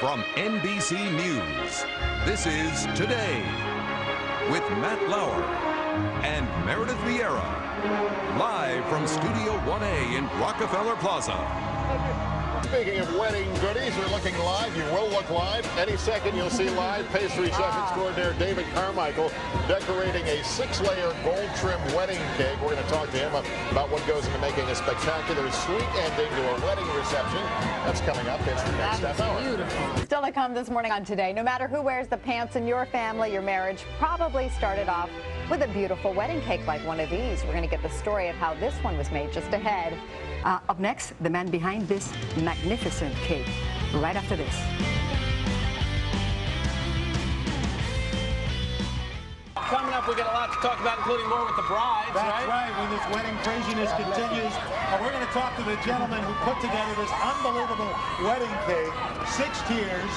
From NBC News, this is Today with Matt Lauer and Meredith Vieira, live from Studio 1A in Rockefeller Plaza. Speaking of wedding goodies, we're looking live. You will look live. Any second you'll see live Pastry Chef Extraordinaire David Carmichael decorating a 6-layer gold trim wedding cake. We're going to talk to him about what goes into making a spectacular sweet ending to a wedding reception. That's coming up in the next half hour. Beautiful. Still to come this morning on Today. No matter who wears the pants in your family, your marriage probably started off with a beautiful wedding cake like one of these. We're going to get the story of how this one was made just ahead. Up next, the man behind this magnificent cake. Right after this. Coming up, we got a lot to talk about, including more with the brides, That's right. When this wedding craziness continues, we're going to talk to the gentleman who put together this unbelievable wedding cake. 6 tiers.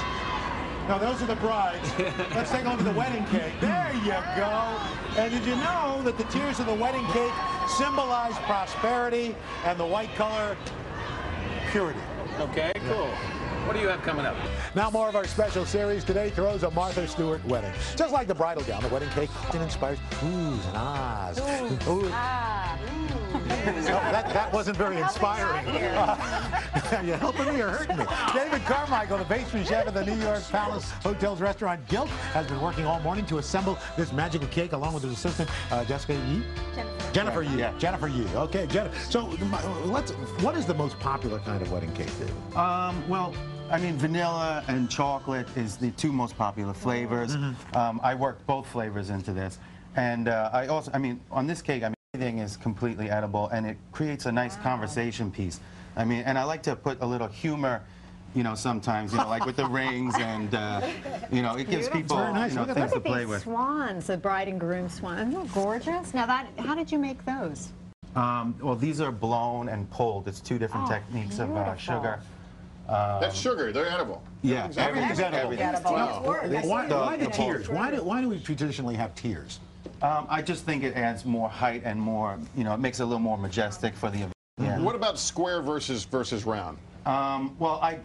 No, those are the brides. Let's take a look at the wedding cake. There you go. And did you know that the tiers of the wedding cake symbolize prosperity and the white color, purity? Okay, cool. What do you have coming up? Now more of our special series. Today throws a Martha Stewart wedding. Just like the bridal gown, the wedding cake inspires oohs and ahs. Ooh. Ah. No, that wasn't very inspiring. Are you helping me or hurting me? David Carmichael, the pastry chef at the New York Palace Hotel's restaurant Gilt, has been working all morning to assemble this magical cake along with his assistant, Jessica Yee? Jennifer Yee. Yeah. Jennifer Yee. Okay, Jennifer. So what is the most popular kind of wedding cake, David? Well, I mean, vanilla and chocolate is the 2 most popular flavors. I worked both flavors into this. And I mean, on this cake, everything is completely edible, and it creates a nice conversation piece. I mean, and I like to put a little humor, you know, sometimes, you know, like with the rings, and, you know, it gives people, nice. you know, things to play with. Swans, the bride and groom swans. Isn't that gorgeous? Now, how did you make those? Well, these are blown and pulled. It's 2 different techniques of sugar. That's sugar. They're edible. Yeah, everything's edible. Why the tiers? Why do we traditionally have tiers? I just think it adds more height and more, you know, it makes it a little more majestic for the event. Yeah. What about square versus round? Well, I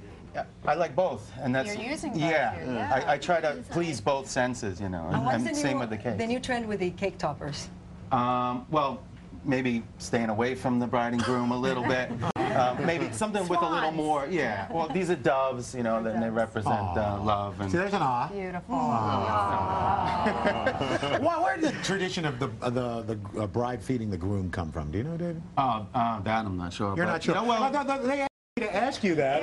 like both, and that's You're using both yeah. here, yeah. I try to please both senses, you know, and same with the cake. The new trend with the cake toppers. Well, maybe staying away from the bride and groom a little bit. Maybe something with a little more, yeah. Well, these are doves, you know, then they represent love. And see, there's an ah. Beautiful. Where did the tradition of the bride feeding the groom come from? Do you know, David? that I'm not sure. You're not sure. You know, well, they asked me to ask you that.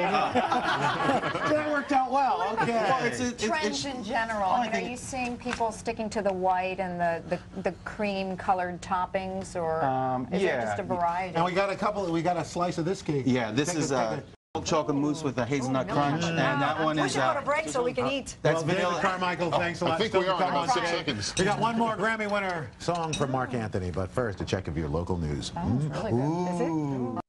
So that worked out well. Okay. Well, trends in general. I mean, are you seeing people sticking to the white and the cream-colored toppings, or is it just a variety? And we got a slice of this cake. Yeah, this is milk chocolate mousse with a hazelnut crunch, and that one is. Push out a break so we can eat. That's vanilla. David Carmichael, thanks a lot. I think we are in about 6 seconds. We got one more Grammy winner song from Mark Anthony, but first, a check of your local news. Oh, it's really good. Is it?